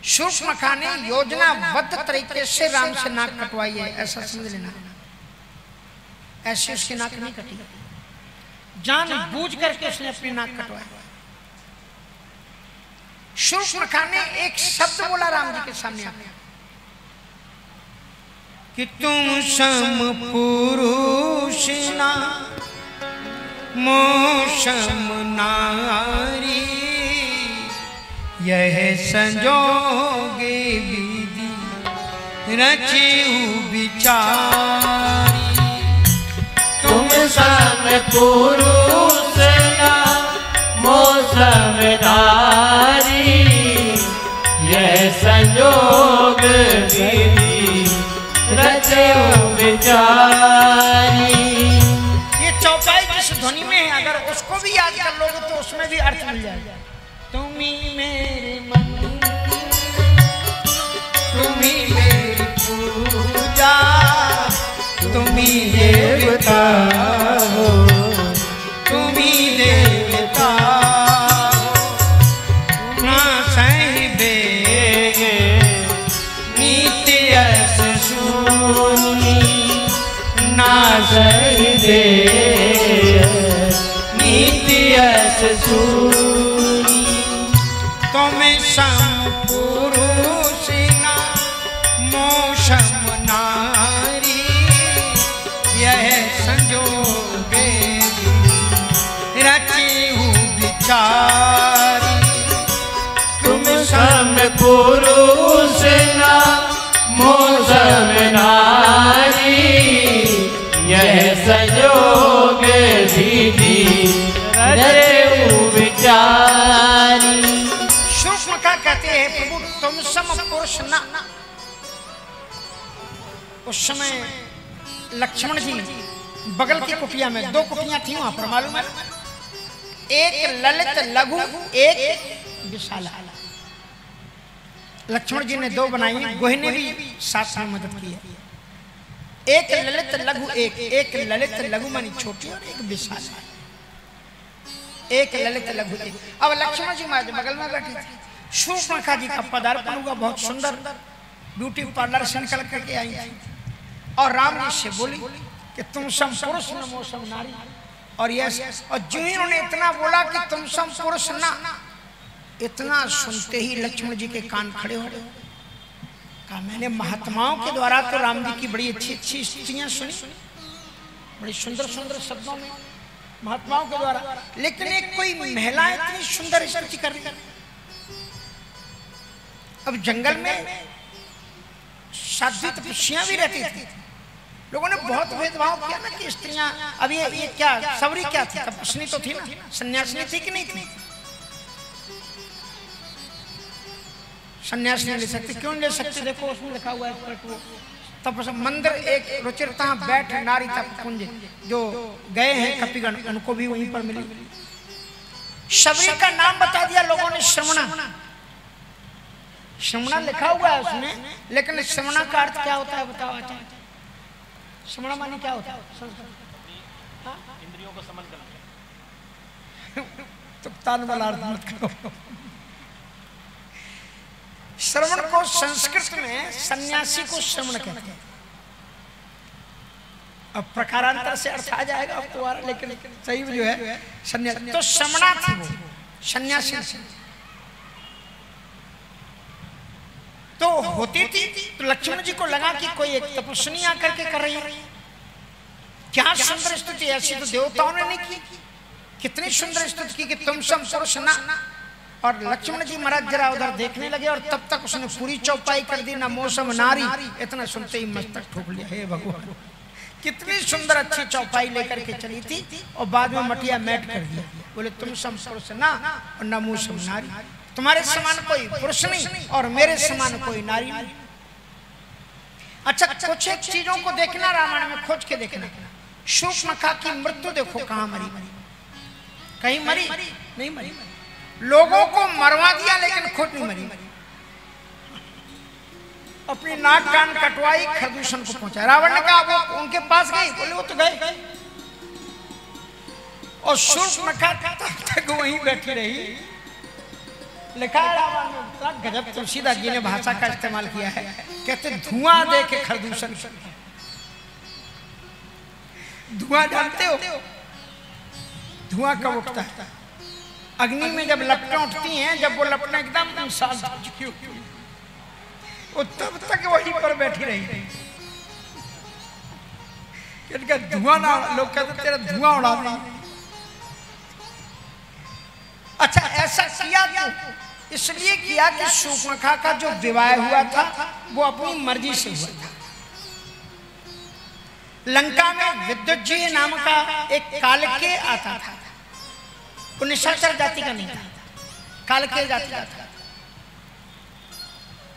शूर्पणखा ने योजनाबद्ध तरीके से राम से नाक कटवाई है, ऐसा समझ लेना। ऐसे उसकी नाक नहीं कटी, जानबूझ करके उसने अपनी नाक कटवाई। शूर्पणखा ने एक शब्द बोला राम जी के सामने आके कि तुम सम पुरुष ना मोसम नारी, यह संजोगे विधि रचिउ विचारी। तुम सम पुरुष ना मोसम नारी, यह संजोग विधि रचिउ विचारी। ये चौपाई जिस ध्वनि में है, अगर उसको भी याद कर लोगे तो उसमें भी अर्थ मिल जाएगा। तुम्ही मेरे मन, तुम्ही मेरी पूजा, तुम्ही देवता हो, तुम्ही देवता ना सहबे नीति यस सुनी, ना सहबे नीति यस सुनी। तुम सम पुरुष ना मोसम नारी, यह संजोगे रचिउ विचारी। तुम सम पुरुष ना मोसम नारी, यह संजोग विधि रचिउ विचारी। शूर्पणखा कहते हैं प्रभु तुम सम पुरुष ना। उस समय लक्ष्मण जी बगल की कुटिया में, दो कुटियां थी वहां पर, मालूम है, एक ललित लघु एक विशाला। लक्ष्मण जी ने दो बनाई, गोहि ने भी साथ में मदद की है। एक ललित लघु एक ललित लघु मानी छोटी और एक विशाल, एक ललित लघु एक। अब लक्ष्मण जी महाराज बगल में बैठे थे। शूर्पणखा जी का पदार्पण हुआ, बहुत सुंदर ब्यूटी पार्लर से निकल करके आई और राम जी से बोली कि तुम सम पुरुष न मोसम नारी। और यस, और जो ही उन्होंने इतना बोला कि तुम सम पुरुष ना, इतना सुनते ही लक्ष्मण जी के कान खड़े हो गए। कहा मैंने महात्माओं के द्वारा तो राम जी की बड़ी अच्छी अच्छी स्तुतियां सुनी, बड़ी सुंदर सुंदर शब्दों में महात्माओं के द्वारा, लेकिन एक कोई महिला इतनी सुंदर स्तुति कर रही। अब जंगल में साध्वी तपस्वियां भी रहती थी, लोगों ने बहुत भेदभाव किया ना कि स्त्रियां, अब ये क्या सबरी क्या थी, तपस्विनी तो थी ना, सन्यासिनी थी कि नहीं थी? सन्यास नहीं ले सकते, क्यों नहीं ले सकते? देखो उसमें लिखा हुआ है तपस्या मंदिर एक रुचिरता बैठ नारी तप कुंज, जो गए हैं कपिगण उनको भी वहीं पर मिली। शबरी का नाम बता दिया लोगों ने, श्रवणा। श्रवणा लिखा हुआ है उसमें, लेकिन श्रवणा का अर्थ क्या होता है बताओ? अच्छा, श्रवणा माने क्या होता है? इंद्रियों को समन करना। तो तान वाला अर्थ मत करो। श्रवण को संस्कृत में सन्यासी को श्रवण कहते हैं। अब प्रकारांतर से अर्थ आ जाएगा अब तुम्हारा, लेकिन सही जो है सन्यासी। तो श्रवणा थी वो, सन्यासी तो होती थी। तो लक्ष्मण जी को लगा कि कोई एक तपस्विनी आकर के कर रही है, क्या सुंदर स्तुति, ऐसी तो देवताओं ने नहीं की। कितनी सुंदर स्तुति की कि तुम सम पुरुष ना। और लक्ष्मण जी महाराज जरा उधर देखने लगे और तब तक उसने पूरी चौपाई कर दी, ना मौसम नारी। इतना सुनते ही मस्तक ठोक लिया, हे भगवान कितनी सुंदर अच्छी चौपाई लेकर के चली थी और बाद में मटिया मैट कर दिया। बोले तुम सम पुरुष ना और न मौसम नारी, तुम्हारे समान कोई पुरुष नहीं और मेरे समान कोई नारी नहीं। अच्छा, कुछ एक चीजों को देखना रामायण में, खोज के देखना। शूर्पणखा की मृत्यु देखो कहां मरी, कहीं मरी नहीं मरी, लोगों को मरवा दिया लेकिन खुद नहीं मरी। अपनी नाक कान कटवाई, खरदूषण को पहुंचा। रावण ने कहा वो उनके पास गई, बोले वो तो गए। और शूर्पणखा तब तक वहीं बैठी रही लिखा है रावण ने, गजब तुलसीदास जी ने भाषा का इस्तेमाल किया है। कहते धुआं दे के खरदूषण, धुआं जानते हो धुआं कब उठता है? अग्नि में जब लपटें उठती हैं, जब वो लपटें एकदम साफ झुकी होती हैं, वो तब तक वहीं पर बैठी रही। धुआं ना, लोग कहते तेरा धुआं उड़ा देंगे। अच्छा ऐसा किया क्यों? इसलिए किया कि शूर्पणखा का जो विवाह हुआ था वो अपनी मर्जी से हुआ था। लंका में विद्युत नाम का एक कालकेय आता था, वो निशाचर जाति का नहीं था, कालकेय जाति का था।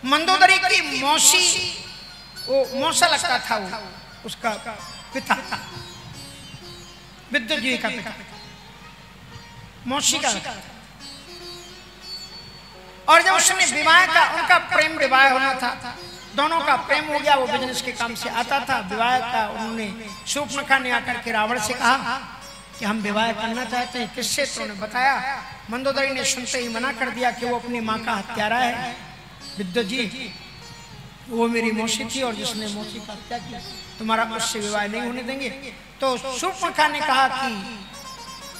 मंदोदरी की मौसी, वो मौसा लगता था, वो उसका पिता था, विद्युत का पिता, मौसी का लगता था। और जब उसने विवाह का, उनका प्रेम विवाह होना था, दोनों का प्रेम हो गया, वो बिजनेस के काम से आता था। विवाह का उन्होंने शूर्पणखा ने आकर के रावण से कहा कि हम विवाह करना चाहते हैं, किससे? तो उन्होंने बताया। मंदोदरी ने सुनते ही मना कर दिया कि वो अपनी माँ का हत्यारा है, विद्युत जी वो मेरी मौसी थी और जिसने मौसी का हत्या की, तुम्हारा उससे विवाह नहीं होने देंगे। तो शूर्पणखा ने कहा कि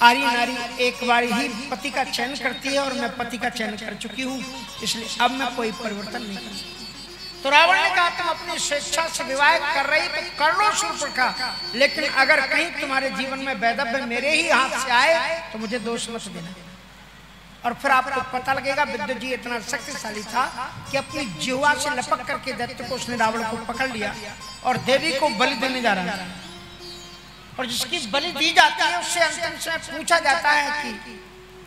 आरी नारी एक बार ही पति का चयन करती है और मैं पति का चयन कर चुकी हूँ, इसलिए अब मैं कोई परिवर्तन नहीं कर सकती। तो रावण ने कहा तुम अपनी स्वेच्छा से विवाह कर रही तो कर लो शूर्पणखा, लेकिन अगर कहीं तुम्हारे जीवन में वैधव्य मेरे ही हाथ से आए तो मुझे दोष मत देना। और फिर आपको पता लगेगा विद्युत जी इतना शक्तिशाली था कि अपनी जिह्वा से लपक करके दैत्य को, उसने रावण को पकड़ लिया और देवी को बलि देने जा रहा था। और जिसकी बलि दी जाती है उससे अंतिम समय पूछा जाता है कि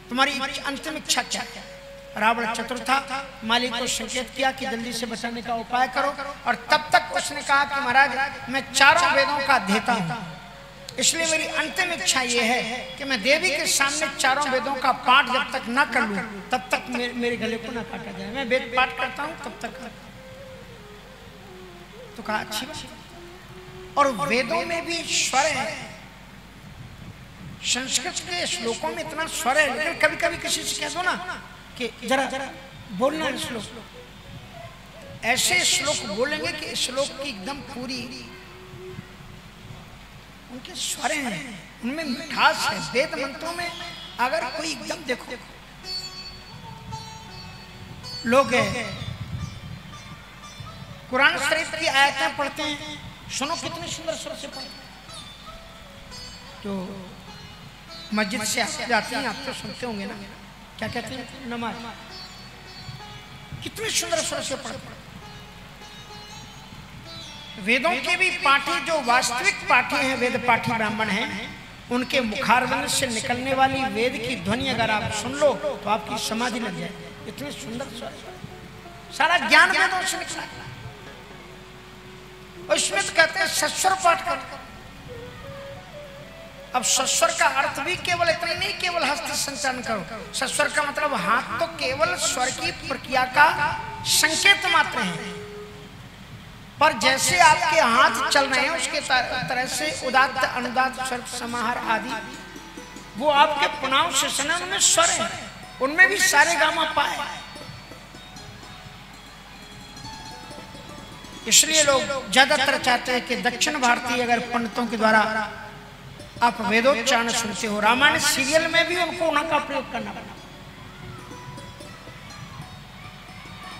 तुम्हारी अंतिम इच्छा क्या है? रावण चतुर था, मालिक को संकेत किया कि जल्दी से बचाने का उपाय करो। और तब तक उसने कहा कि महाराज मैं चारों वेदों का अध्येता हूँ, इसलिए मेरी अंतिम इच्छा ये है कि मैं देवी के सामने चारों वेदों का पाठ जब तक ना कर लूं तब तक मेरे गले को ना काटा जाए। मैं वेद पाठ करता हूँ तब तक। तो कहा अच्छी बात। और वेदों में भी स्वर है, संस्कृत के श्लोकों में इतना स्वर है, लेकिन कभी कभी किसी से कह दो ना कि जरा बोलना श्लोक, ऐसे श्लोक बोलेंगे कि श्लोक की एकदम पूरी उनके स्वर हैं, उनमें मिठास है। वेद मंत्रों में अगर कोई एकदम देखो, लोग कुरान शरीफ की आयतें पढ़ते हैं, सुनो कितनी सुंदर स्वर से पढ़ते हैं। तो मस्जिद से आप जाते हैं, आप तो सुनते होंगे ना, क्या कहते हैं? नमाज। कितने सुंदर स्वर से पढ़ते हैं। वेदों के भी पाठी, जो वास्तविक पाठी हैं, वेद पाठी ब्राह्मण हैं, उनके मुखारविंद से निकलने वाली वेद की ध्वनि अगर आप सुन लो तो आपकी समाधि लग जाए। इतने सुंदर स्वर, सारा ज्ञान वेदों से निकला। और इसमें तो कहते हैं सस्वर पाठ कर। अब सस्वर का अर्थ भी केवल इतना नहीं, केवल हस्त संचालन करो। सस्वर का मतलब हाथ तो केवल स्वर की प्रक्रिया का संकेत मात्र है, पर जैसे आपके हाथ चल रहे हैं उसके तरह से उदात्त अनुदात्त स्वर समाहार आदि वो आपके प्रोनाउंसिएशन है, उनमें स्वर है, उनमें भी सारे गामा पाए। इसलिए लोग ज्यादातर चाहते हैं कि दक्षिण भारतीय अगर पंडितों के द्वारा आप वेदोच्चारण सुनते हो, रामायण सीरियल में भी उनको उनका प्रयोग करना पड़ा।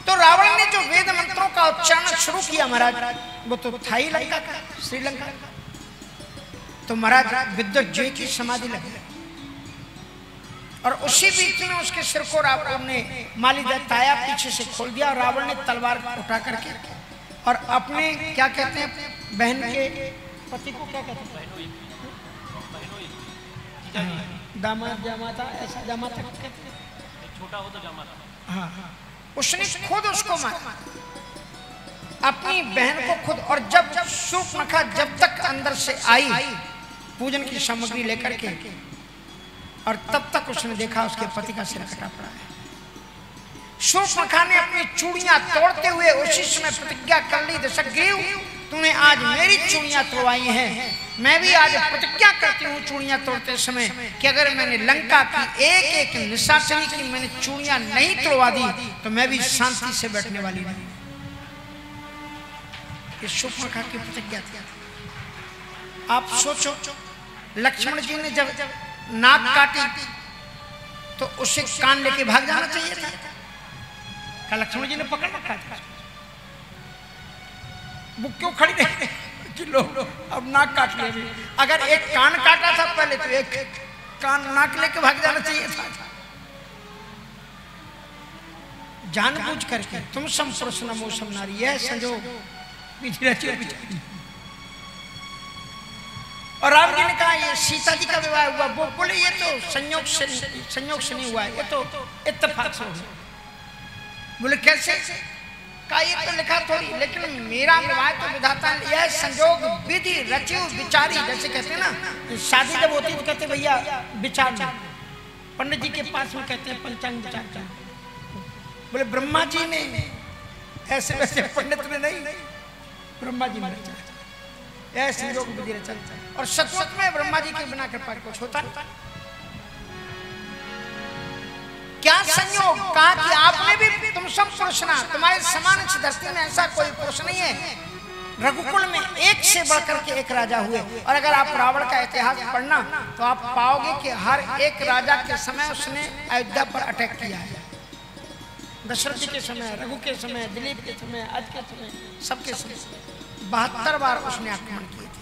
तो रावण ने जो वेद मंत्रों का उच्चारण शुरू किया महाराज, वो तो था ही लंका का, श्रीलंका। तो महाराज विद्युत जी की समाधि लगी और उसी बीच में उसके सिर को रावण ने माली दत्ताया पीछे से खोल दिया। रावण ने तलवार उठा करके और अपने क्या कहते हैं बहन के पति को क्या कहते हैं, दामाद जामाता, ऐसा जामाता कहते हैं, छोटा हो तो जामाता। हाँ, उसने खुद उसको मारा, अपनी बहन को खुद। और जब शूर्पणखा जब तक अंदर से आई पूजन की सामग्री लेकर के, और तब तक उसने देखा उसके पति का सिर कटा पड़ा है। शूर्पणखा ने अपनी चूड़ियां तोड़ते हुए उसी समय प्रतिज्ञा कर ली, दशग्रीव तूने आज मेरी चूड़ियां तोड़वाई हैं मैं भी आज प्रतिज्ञा करती हूँ चूड़ियां तोड़ते समय कि अगर मैंने लंका की एक एक निशाचरी की मैंने चूड़ियां नहीं तोड़वा दी तो मैं भी शांति से बैठने वाली नहीं। ये शूर्पणखा की प्रतिज्ञा थी। आप सोचो, लक्ष्मण जी ने जब नाक काटी तो उसे कान लेके भाग जाना चाहिए था। क्या लक्ष्मण जी ने पकड़ रखा था? वो क्यों खड़ी रही कि लोग अब नाक काट ले? अगर एक कान काटा था पहले तो एक कान नाक लेके भाग जाना चाहिए था। जानबूझ करके तुम सम पुरुष नमो सम नारी, यह संजोग विधि रची बिचारी। और राम जी ने कहा ये सीता जी का विवाह हुआ, वो बोले ये तो संयोग से नहीं हुआ, ये तो इत्तेफाक से हुआ। बोले कैसे? कहा ये तो लिखा थोड़ी, लेकिन मेरा विवाह तो विधाता यह संयोग विधि रची विचारी। जैसे कहते हैं ना शादी जब होती तो कहते भैया विचार, पंडित जी के पास में कहते हैं पंचांग विचार। बोले ब्रह्मा जी ने ऐसे वैसे पंडित ने नहीं, ब्रह्मा जी ने रचा ऐसे संयोग विधि रचा। और सचमुच में ब्रह्मा जी के बिना कृपा कुछ होता नहीं। क्या संयोग? कहा कि आपने भी तुम सब पुरुष ना, तुम्हारे समान इस धरती में ऐसा कोई पुरुष नहीं है। रघुकुल में एक से बढ़कर के एक राजा हुए, और अगर आप रावण का इतिहास पढ़ना तो आप पाओगे कि हर एक राजा के समय उसने अयोध्या पर अटैक किया है। दशरथ जी के समय, रघु के समय, दिलीप के समय, आज के समय, सबके समय 72 बार उसने आक्रमण किए थे।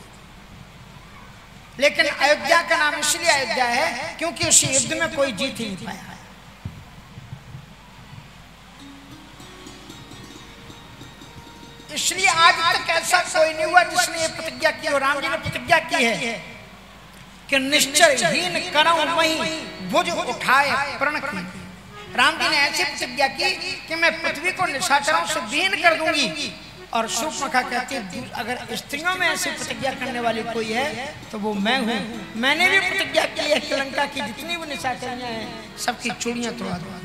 लेकिन अयोध्या का नाम इसलिए अयोध्या है क्योंकि उस युद्ध में कोई जीत ही नहीं पाया। इसलिए आज तक ऐसा कोई नहीं हुआ जिसने ये प्रतिज्ञा की हो। राम जी ने प्रतिज्ञा की है कि निश्चयहीन करऊं मही भुज उठाए प्रण की। राम जी ने ऐसी प्रतिज्ञा की कि मैं पृथ्वी को निशाचरों से विहीन कर दूंगी। और शूर्पणखा कहती है अगर स्त्रियों में ऐसी प्रतिज्ञा करने वाली कोई है तो वो मैं हूँ। मैंने भी प्रतिज्ञा की है कि लंका की जितनी भी निशाचरियां हैं सबकी चूड़ियां तोड़ा दूंगा।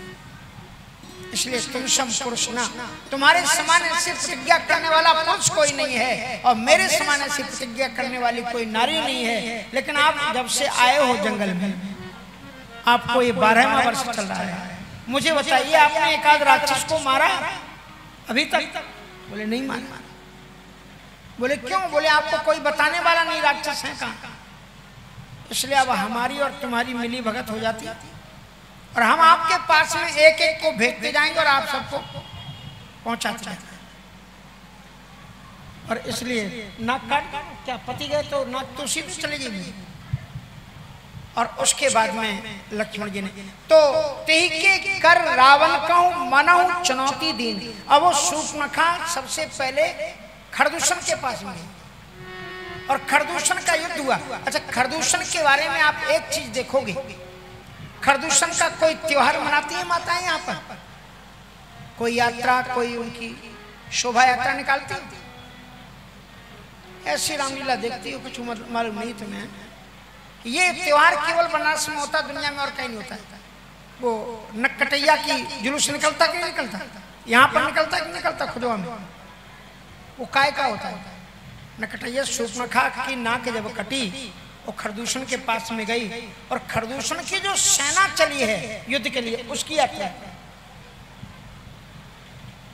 इसलिए तुम सम पुरुष ना, तुम्हारे समान ऐसी प्रतिज्ञा करने वाला पुरुष कोई नहीं है और मेरे समान ऐसी प्रतिज्ञा करने वाली कोई नारी नहीं है। लेकिन आप जब से आए हो जंगल में, आपको ये 12वां वर्ष चल रहा है, मुझे बताइए आपने एक आध राक्षस को मारा अभी तक? बोले नहीं मारा। बोले क्यों? बोले आपको कोई बताने वाला नहीं राक्षस है कहाँ। इसलिए अब हमारी और तुम्हारी मिली भगत हो जाती और हम आपके पास में एक एक को भेजते जाएंगे और आप सबको पहुंचाते जाएंगे। और इसलिए नाक काट क्या पति गए तो नाक तो सीधे चले जाएंगे। और उसके बाद में लक्ष्मण जी ने तो तेही के कर रावण कहूं मनहु चुनौती दीन। अब वो शूर्पणखा सबसे पहले खरदूषण के पास में और खरदूषण का युद्ध हुआ। अच्छा, खरदूषण के बारे में आप एक चीज देखोगे, खरदूषण का कोई त्योहार मनाती है माताएं यहाँ पर? कोई यात्रा, कोई उनकी शोभा यात्रा निकालती है? ऐसी रामलीला देखती हो? कुछ मालूम नहीं तुम्हें? ये त्योहार केवल बनारस में होता, दुनिया में और कहीं नहीं होता। वो नककटैया की जुलूस निकलता कि नहीं निकलता? यहाँ पर निकलता कि नहीं निकलता? खुदवा में वो काय का होता है? नककटैया शूर्पणखा की नाक जब कटी वो खरदूषण के पास में गई और खरदूषण की जो सेना चली है युद्ध के लिए उसकी यात्रा।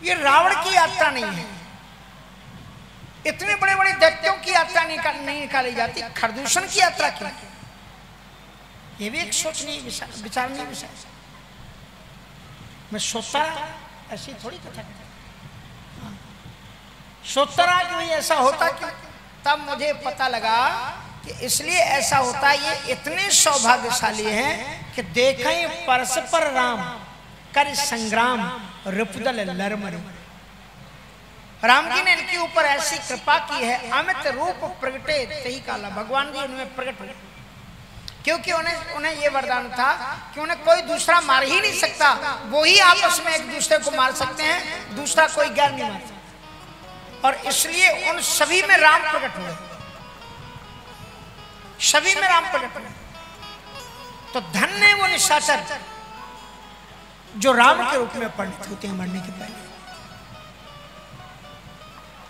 ये रावण की यात्रा नहीं है। इतने बड़े बड़े दैत्यों की यात्रा नहीं निकाली जाती, खरदूषण की यात्रा क्यों? ये भी एक सोचनीय विचारनीय विषय। मैं सोचता ऐसी थोड़ी कथा सोचता रहा कि ऐसा होता क्यों। तब मुझे पता लगा कि इसलिए ऐसा होता है। ये इतने सौभाग्यशाली हैं कि देखें परस्पर राम कर संग्राम रिपुदल लरमर। राम जी ने इनके ऊपर ऐसी कृपा की है, अमित रूप प्रगटे तही काला। भगवान जी उनमें प्रकट हुए क्योंकि उन्हें ये वरदान था कि उन्हें कोई दूसरा मार ही नहीं सकता, वो ही आपस में एक दूसरे को मार सकते हैं, दूसरा कोई ज्ञान नहीं मार सकता। और इसलिए उन सभी में राम प्रकट हुए, सभी में राम प्रकट हुए। तो धन्य वो निशाचर जो राम के रूप में परिणत होते हैं मरने के पहले।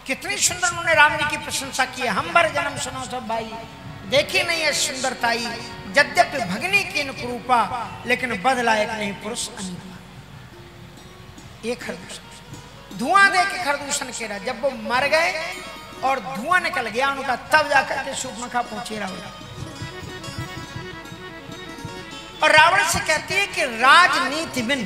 कितनी सुंदर उन्होंने राम जी की प्रशंसा की है। हम बर जन्म सुनो सब भाई, देखी नहीं है सुंदरताई, यद्यपि भगनी की रूपा, लेकिन बदलायक नहीं पुरुष अन्य। ये खरदूषण, धुआं दे के खरदूषण के रहा, जब वो मर गए और धुआं निकल गया उनका, तब जाकर के शूर्पणखा पहुंची रावण। और रावण से कहती है कि राजनीति बिन,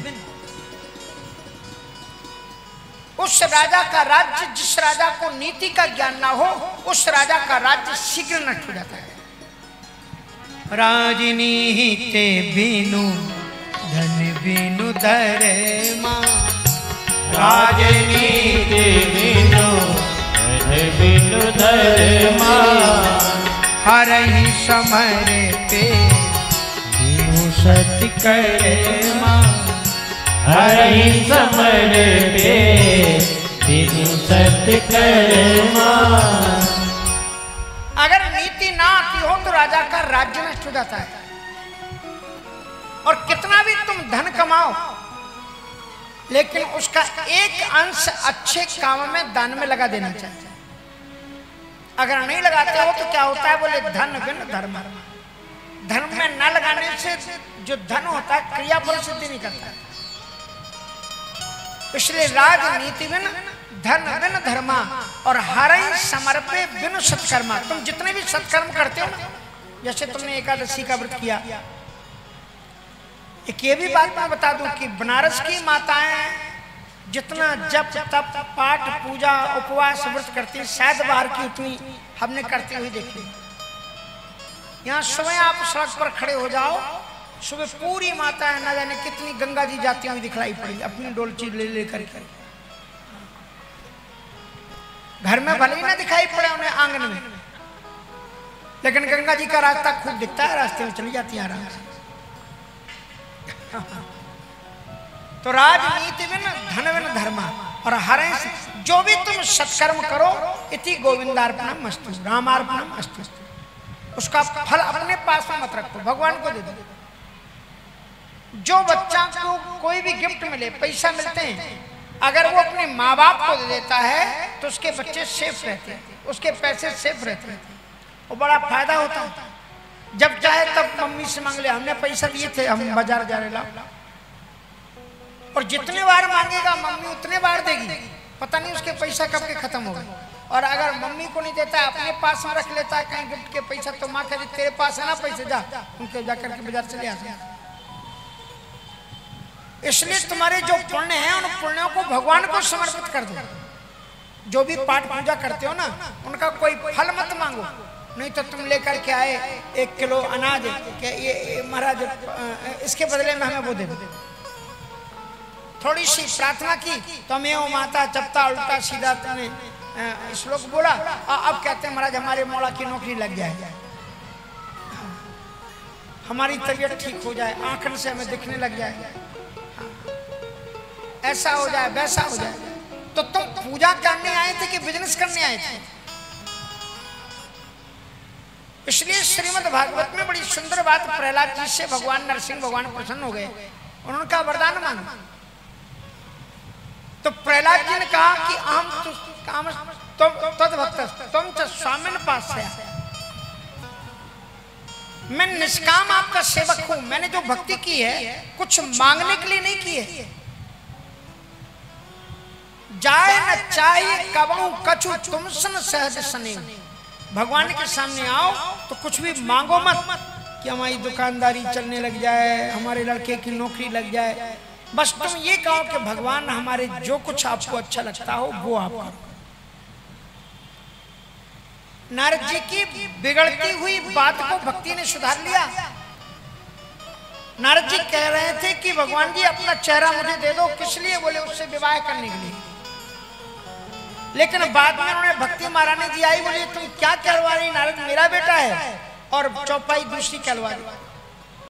उस राजा का राज्य, जिस राजा को नीति का ज्ञान ना हो, उस राजा का राज्य शीघ्र नष्ट हो जाता है। राजनीति बिनु धन बिनु धर्मा, राजनीति बिनु धन बिनु धर्मा, हरहि समरे पे बिनु सत्य कर्मा, हरहि समरे पे बिनु सत्य कर्मा। अगर नीति ना आती हो तो राजा का राज्य नष्ट हो जाता है। और कितना भी तुम धन कमाओ, लेकिन उसका एक अंश अच्छे काम में, दान में लगा देना चाहिए। अगर नहीं लगाते हो तो क्या होता है, बोले धन बिन धर्म। धर्म में न लगाने से जो धन होता है क्रियाफल सिद्धि नहीं करता है। इसलिए राजनीति बिन धन बिन धर्मा, और हरहि समर्पे बिनु सत्कर्मा। तुम जितने भी सत्कर्म करते हो ना, जैसे तुमने एकादशी का व्रत किया, एक ये भी बात मैं बता दूं कि बनारस की माताएं जितना जप तप पाठ पूजा उपवास व्रत करती, शायद बाहर की उतनी हमने करते हुए देखी। यहाँ सुबह आप सड़क पर खड़े हो जाओ, सुबह पूरी माताएं ना जाने कितनी गंगा जी जाती हुई दिखलाई पड़ी, अपनी डोलची ले लेकर के। घर में भले ही ना दिखाई पड़े उन्हें आंगन में, लेकिन गंगा जी का रास्ता खूब दिखता है, रास्ते में चली जाती है आराम से। तो राजनीति बिन धन बिन धर्मा, और हरहि, जो भी तुम सत्कर्म करो, इति गोविंदार्पणम अस्तु, रामार्पणम अस्तु, उसका फल अपने पास में मत रखो, भगवान को दे दो। जो बच्चा को कोई भी गिफ्ट मिले, पैसा मिलते हैं, अगर वो अपने माँ बाप को दे देता है तो उसके बच्चे सेफ रहते हैं, उसके पैसे सेफ रहते हैं, वो बड़ा फायदा होता है। जब चाहे तब मम्मी से मांग ले, हमने पैसा दिए थे, हम बाजार जा रहे लाओ, और जितने बार मांगेगा मम्मी उतने बार देगी, पता नहीं उसके पैसा कब के खत्म हो गए। और अगर मम्मी को नहीं देता है, अपने पास में रख लेता है कहीं गिफ्ट के पैसा, तो माँ कहती तेरे पास है ना पैसे, जा उनके जाकर के बाजार चले आते। इसलिए तुम्हारे जो पुण्य हैं, उन पुण्यों को भगवान को समर्पित कर दो। जो भी पाठ पूजा करते हो ना, उनका कोई फल मत मांगो, नहीं तो तुम लेकर के आए 1 किलो अनाज के, ये महाराज इसके बदले में हमें वो दे दो। थोड़ी सी प्रार्थना की तो हमें वो माता चपता उल्टा सीधा तुमने श्लोक बोला, अब कहते हैं महाराज हमारे मौला की नौकरी लग जाए, हमारी तबीयत ठीक हो जाए, आंखन से हमें दिखने लग जाए, ऐसा हो जाए वैसा हो जाए। तो तुम पूजा करने आए थे कि बिजनेस करने आए थे? इसलिए श्रीमद् भागवत में बड़ी सुंदर बात, प्रहलाद जी से भगवान नरसिंह भगवान प्रसन्न हो गए, उनका वरदान मांगा। तो प्रहलाद जी ने कहा कि हम तद्भक्त तुम च स्वामिन पास से, मैं निष्काम आपका सेवक हूं, मैंने जो भक्ति की है कुछ मांगने के लिए नहीं की है। जाए न चाहिए कबहू कछु तुम सन सहज सने, भगवान के सामने आओ तो कुछ भी मांगो मत कि हमारी दुकानदारी चलने लग जाए, हमारे लड़के की नौकरी लग जाए, बस तुम ये कहो कि भगवान हमारे जो कुछ आपको अच्छा लगता हो वो आप करो। नारद जी की बिगड़ती हुई बात को भक्ति ने सुधार लिया। नारद जी कह रहे थे कि भगवान जी अपना चेहरा मुझे दे दो, किस लिए? बोले उससे विवाह करने के लिए। लेकिन बाद में उन्होंने भक्ति महारानी जी आई, बोली तुम क्या कहलवा रही? नारद मेरा बेटा है, और चौपाई दूसरी कहलवा रही।